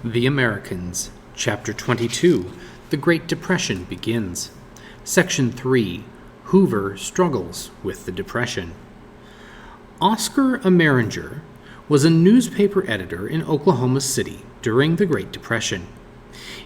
The Americans, Chapter 22, The Great Depression Begins. Section 3, Hoover Struggles with the Depression. Oscar Ameringer was a newspaper editor in Oklahoma City during the Great Depression.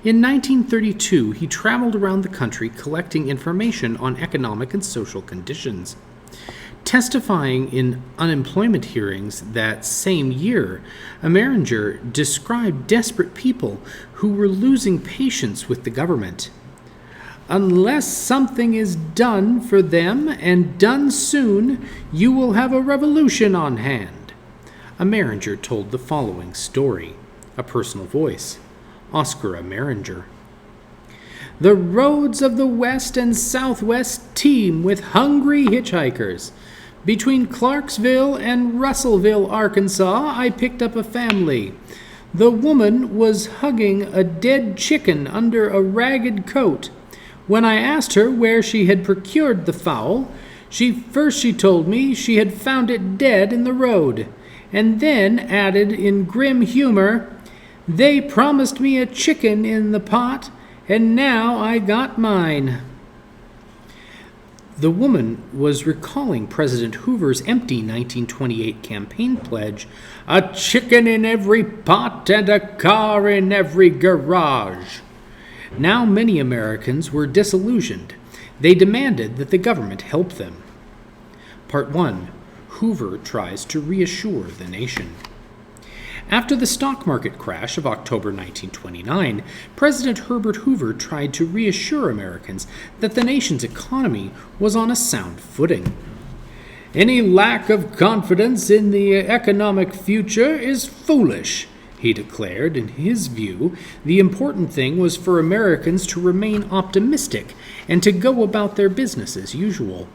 In 1932, he traveled around the country collecting information on economic and social conditions. Testifying in unemployment hearings that same year, Ameringer described desperate people who were losing patience with the government. "Unless something is done for them, and done soon, you will have a revolution on hand." Ameringer told the following story. A personal voice. Oscar Ameringer. "The roads of the West and Southwest teem with hungry hitchhikers. Between Clarksville and Russellville, Arkansas, I picked up a family. The woman was hugging a dead chicken under a ragged coat. When I asked her where she had procured the fowl, she told me she had found it dead in the road, and then added in grim humor, 'They promised me a chicken in the pot, and now I got mine.'" The woman was recalling President Hoover's empty 1928 campaign pledge, "A chicken in every pot and a car in every garage." Now many Americans were disillusioned. They demanded that the government help them. Part 1. Hoover tries to reassure the nation. After the stock market crash of October 1929, President Herbert Hoover tried to reassure Americans that the nation's economy was on a sound footing. "Any lack of confidence in the economic future is foolish," he declared. In his view, the important thing was for Americans to remain optimistic and to go about their business as usual.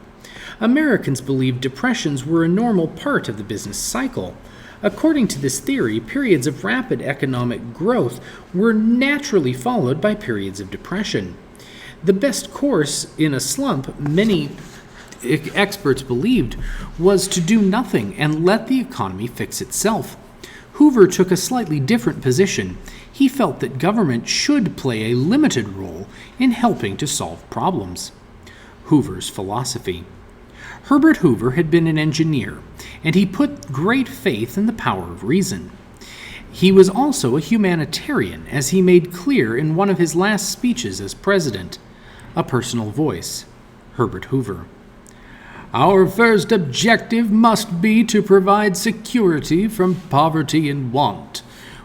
Americans believed depressions were a normal part of the business cycle. According to this theory, periods of rapid economic growth were naturally followed by periods of depression. The best course in a slump, many experts believed, was to do nothing and let the economy fix itself. Hoover took a slightly different position. He felt that government should play a limited role in helping to solve problems. Hoover's philosophy. Herbert Hoover had been an engineer, and he put great faith in the power of reason. He was also a humanitarian, as he made clear in one of his last speeches as president. A personal voice. Herbert Hoover. "Our first objective must be to provide security from poverty and want.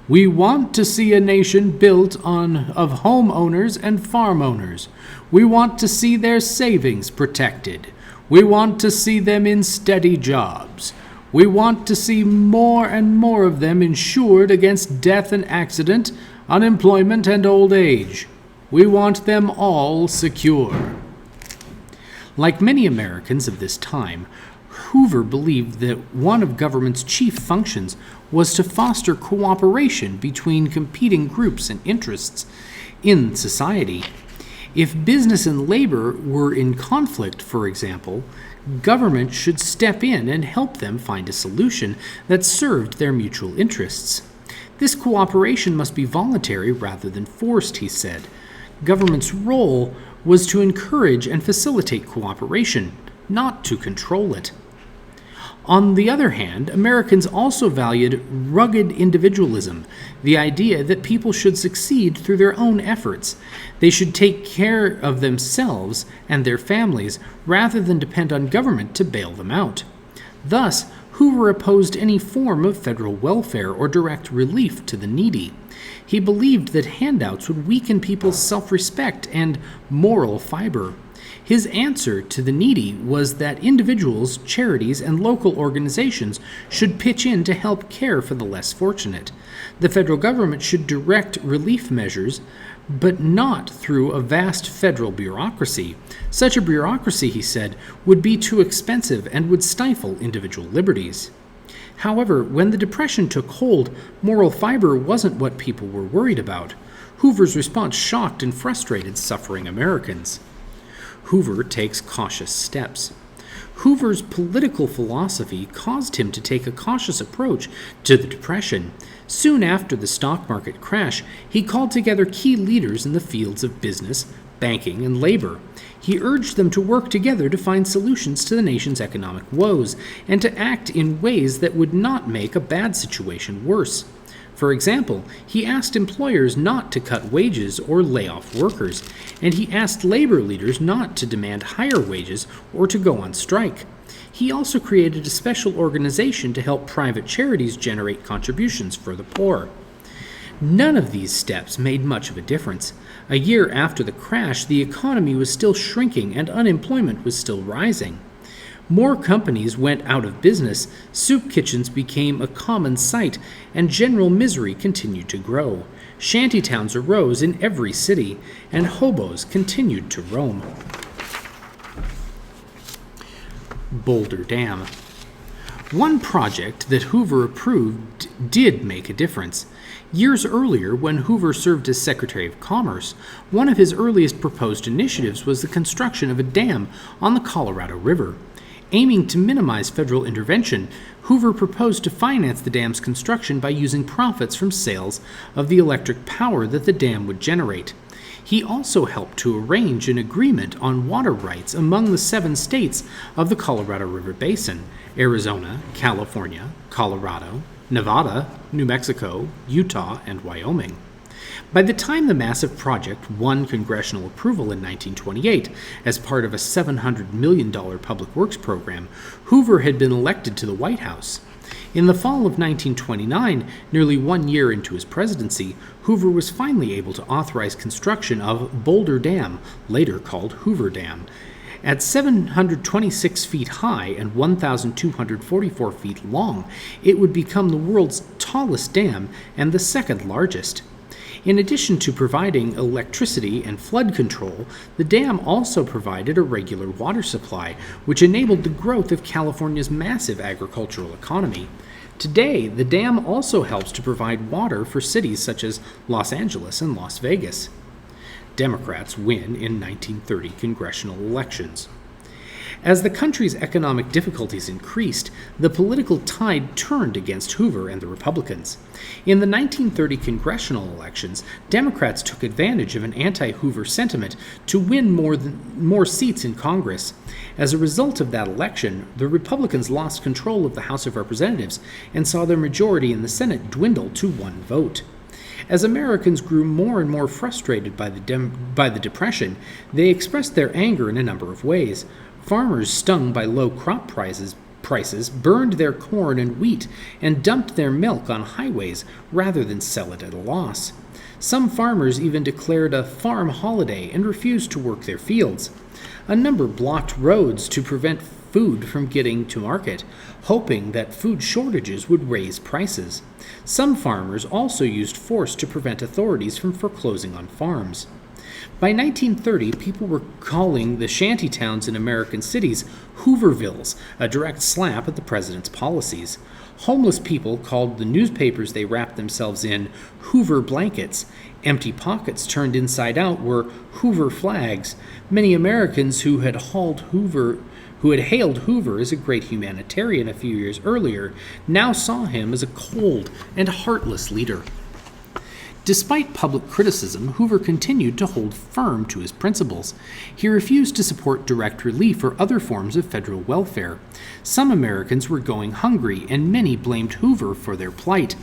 We want to see a nation built of homeowners and farm owners. We want to see their savings protected. We want to see them in steady jobs. We want to see more and more of them insured against death and accident, unemployment and old age. We want them all secure." Like many Americans of this time, Hoover believed that one of government's chief functions was to foster cooperation between competing groups and interests in society. If business and labor were in conflict, for example, government should step in and help them find a solution that served their mutual interests. This cooperation must be voluntary rather than forced, he said. Government's role was to encourage and facilitate cooperation, not to control it. On the other hand, Americans also valued rugged individualism, the idea that people should succeed through their own efforts. They should take care of themselves and their families rather than depend on government to bail them out. Thus, Hoover opposed any form of federal welfare or direct relief to the needy. He believed that handouts would weaken people's self-respect and moral fiber. His answer to the needy was that individuals, charities, and local organizations should pitch in to help care for the less fortunate. The federal government should direct relief measures, but not through a vast federal bureaucracy. Such a bureaucracy, he said, would be too expensive and would stifle individual liberties. However, when the Depression took hold, moral fiber wasn't what people were worried about. Hoover's response shocked and frustrated suffering Americans. Hoover takes cautious steps. Hoover's political philosophy caused him to take a cautious approach to the Depression. Soon after the stock market crash, he called together key leaders in the fields of business, banking, and labor. He urged them to work together to find solutions to the nation's economic woes and to act in ways that would not make a bad situation worse. For example, he asked employers not to cut wages or lay off workers, and he asked labor leaders not to demand higher wages or to go on strike. He also created a special organization to help private charities generate contributions for the poor. None of these steps made much of a difference. A year after the crash, the economy was still shrinking and unemployment was still rising. More companies went out of business, soup kitchens became a common sight, and general misery continued to grow. Shantytowns arose in every city, and hobos continued to roam. Boulder Dam. One project that Hoover approved did make a difference. Years earlier, when Hoover served as Secretary of Commerce, one of his earliest proposed initiatives was the construction of a dam on the Colorado River. Aiming to minimize federal intervention, Hoover proposed to finance the dam's construction by using profits from sales of the electric power that the dam would generate. He also helped to arrange an agreement on water rights among the 7 states of the Colorado River Basin: Arizona, California, Colorado, Nevada, New Mexico, Utah, and Wyoming. By the time the massive project won congressional approval in 1928 as part of a $700 million public works program, Hoover had been elected to the White House. In the fall of 1929, nearly 1 year into his presidency, Hoover was finally able to authorize construction of Boulder Dam, later called Hoover Dam. At 726 feet high and 1,244 feet long, it would become the world's tallest dam and the second largest. In addition to providing electricity and flood control, the dam also provided a regular water supply, which enabled the growth of California's massive agricultural economy. Today, the dam also helps to provide water for cities such as Los Angeles and Las Vegas. Democrats win in 1930 congressional elections. As the country's economic difficulties increased, the political tide turned against Hoover and the Republicans. In the 1930 congressional elections, Democrats took advantage of an anti-Hoover sentiment to win more seats in Congress. As a result of that election, the Republicans lost control of the House of Representatives and saw their majority in the Senate dwindle to 1 vote. As Americans grew more and more frustrated by the Depression, they expressed their anger in a number of ways. Farmers stung by low crop prices burned their corn and wheat and dumped their milk on highways rather than sell it at a loss. Some farmers even declared a farm holiday and refused to work their fields. A number blocked roads to prevent food from getting to market, hoping that food shortages would raise prices. Some farmers also used force to prevent authorities from foreclosing on farms. By 1930, people were calling the shantytowns in American cities Hoovervilles, a direct slap at the president's policies. Homeless people called the newspapers they wrapped themselves in Hoover blankets. Empty pockets turned inside out were Hoover flags. Many Americans who had hailed Hoover as a great humanitarian a few years earlier now saw him as a cold and heartless leader. Despite public criticism, Hoover continued to hold firm to his principles. He refused to support direct relief or other forms of federal welfare. Some Americans were going hungry, and many blamed Hoover for their plight.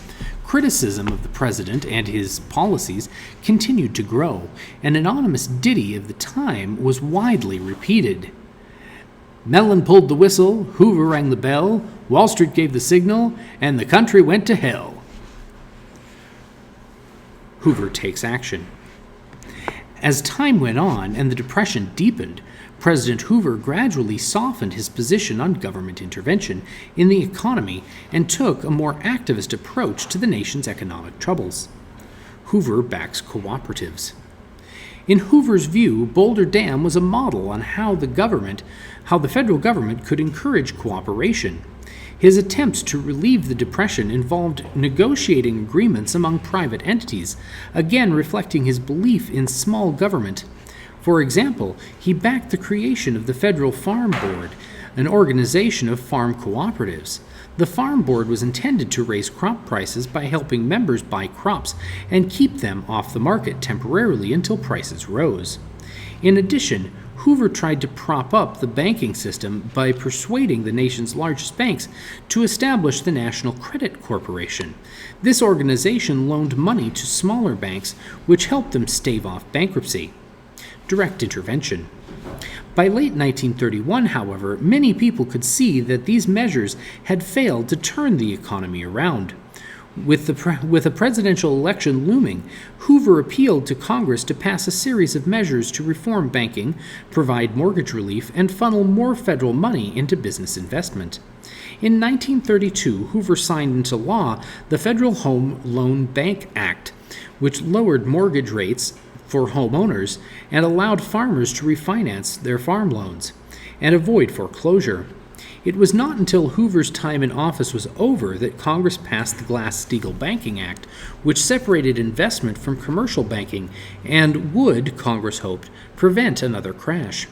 Criticism of the president and his policies continued to grow. An anonymous ditty of the time was widely repeated. Mellon pulled the whistle, Hoover rang the bell, Wall Street gave the signal, and the country went to hell. Hoover takes action. As time went on and the Depression deepened, President Hoover gradually softened his position on government intervention in the economy and took a more activist approach to the nation's economic troubles. Hoover backs cooperatives. In Hoover's view, Boulder Dam was a model on how the federal government could encourage cooperation. His attempts to relieve the Depression involved negotiating agreements among private entities, again reflecting his belief in small government. For example, he backed the creation of the Federal Farm Board, an organization of farm cooperatives. The Farm Board was intended to raise crop prices by helping members buy crops and keep them off the market temporarily until prices rose. In addition, Hoover tried to prop up the banking system by persuading the nation's largest banks to establish the National Credit Corporation. This organization loaned money to smaller banks, which helped them stave off bankruptcy. Direct intervention. By late 1931, however, many people could see that these measures had failed to turn the economy around. With a presidential election looming, Hoover appealed to Congress to pass a series of measures to reform banking, provide mortgage relief, and funnel more federal money into business investment. In 1932, Hoover signed into law the Federal Home Loan Bank Act, which lowered mortgage rates for homeowners and allowed farmers to refinance their farm loans and avoid foreclosure. It was not until Hoover's time in office was over that Congress passed the Glass-Steagall Banking Act, which separated investment from commercial banking and would, Congress hoped, prevent another crash.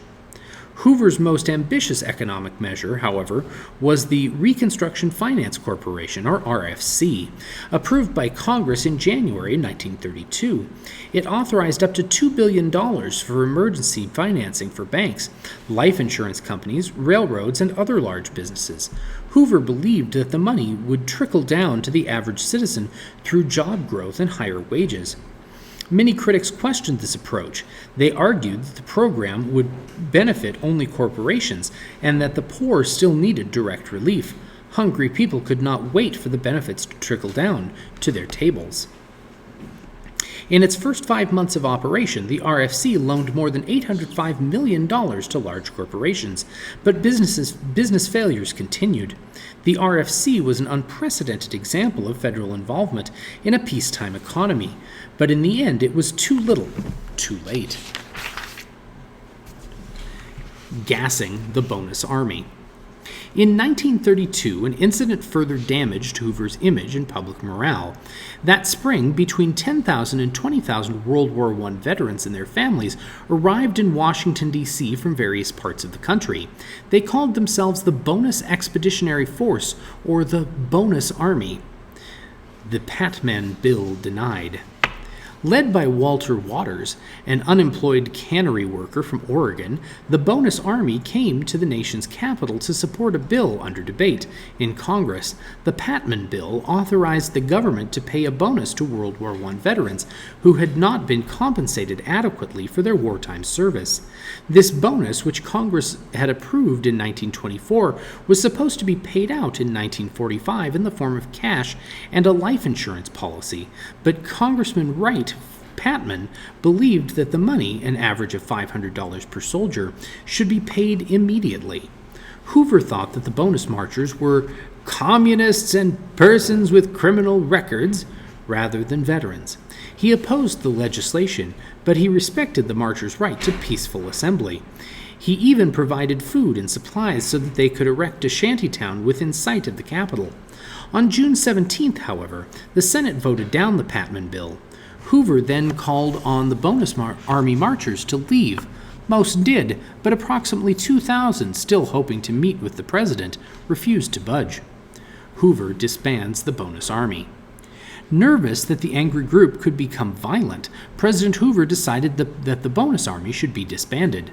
Hoover's most ambitious economic measure, however, was the Reconstruction Finance Corporation, or RFC, approved by Congress in January 1932. It authorized up to $2 billion for emergency financing for banks, life insurance companies, railroads, and other large businesses. Hoover believed that the money would trickle down to the average citizen through job growth and higher wages. Many critics questioned this approach. They argued that the program would benefit only corporations and that the poor still needed direct relief. Hungry people could not wait for the benefits to trickle down to their tables. In its first 5 months of operation, the RFC loaned more than $805 million to large corporations, but business failures continued. The RFC was an unprecedented example of federal involvement in a peacetime economy, but in the end it was too little, too late. Gassing the bonus army. In 1932, an incident further damaged Hoover's image and public morale. That spring, between 10,000 and 20,000 World War I veterans and their families arrived in Washington, D.C. from various parts of the country. They called themselves the Bonus Expeditionary Force, or the Bonus Army. The Patman Bill denied. Led by Walter Waters, an unemployed cannery worker from Oregon, the Bonus Army came to the nation's capital to support a bill under debate in Congress. The Patman Bill authorized the government to pay a bonus to World War I veterans who had not been compensated adequately for their wartime service. This bonus, which Congress had approved in 1924, was supposed to be paid out in 1945 in the form of cash and a life insurance policy, but Congressman Wright Patman believed that the money, an average of $500 per soldier, should be paid immediately. Hoover thought that the bonus marchers were communists and persons with criminal records rather than veterans. He opposed the legislation, but he respected the marchers' right to peaceful assembly. He even provided food and supplies so that they could erect a shantytown within sight of the Capitol. On June 17th, however, the Senate voted down the Patman Bill. Hoover then called on the Bonus Army marchers to leave. Most did, but approximately 2,000, still hoping to meet with the president, refused to budge. Hoover disbands the Bonus Army. Nervous that the angry group could become violent, President Hoover decided that the Bonus Army should be disbanded.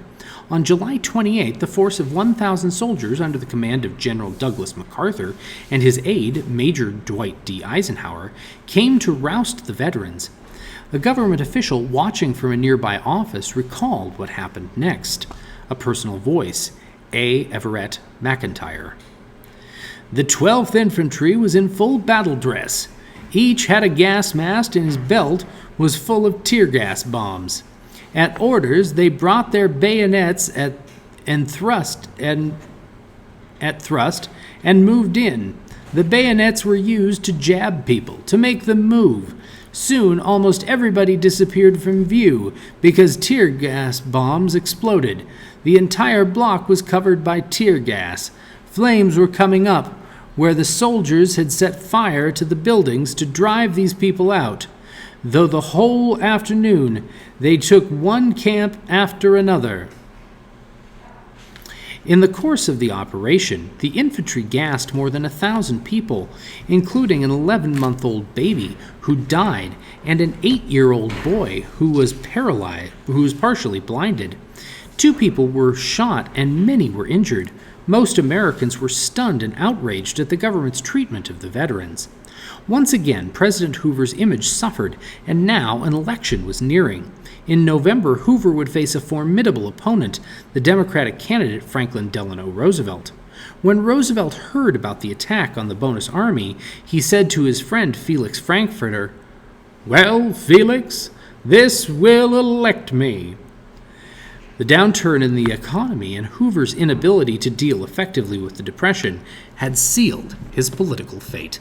On July 28, the force of 1,000 soldiers under the command of General Douglas MacArthur and his aide, Major Dwight D. Eisenhower, came to roust the veterans. A government official watching from a nearby office recalled what happened next. A personal voice, A. Everett McIntyre. The 12th Infantry was in full battle dress. Each had a gas mask and his belt was full of tear gas bombs. At orders, they brought their bayonets at thrust and moved in. The bayonets were used to jab people, to make them move. Soon, almost everybody disappeared from view because tear gas bombs exploded. The entire block was covered by tear gas. Flames were coming up where the soldiers had set fire to the buildings to drive these people out. Though the whole afternoon they took one camp after another. In the course of the operation, the infantry gassed more than 1,000 people, including an 11-month-old baby who died and an 8-year-old boy who was partially blinded. 2 people were shot and many were injured. Most Americans were stunned and outraged at the government's treatment of the veterans. Once again, President Hoover's image suffered, and now an election was nearing. In November, Hoover would face a formidable opponent, the Democratic candidate Franklin Delano Roosevelt. When Roosevelt heard about the attack on the Bonus Army, he said to his friend Felix Frankfurter, "Well, Felix, this will elect me." The downturn in the economy and Hoover's inability to deal effectively with the Depression had sealed his political fate.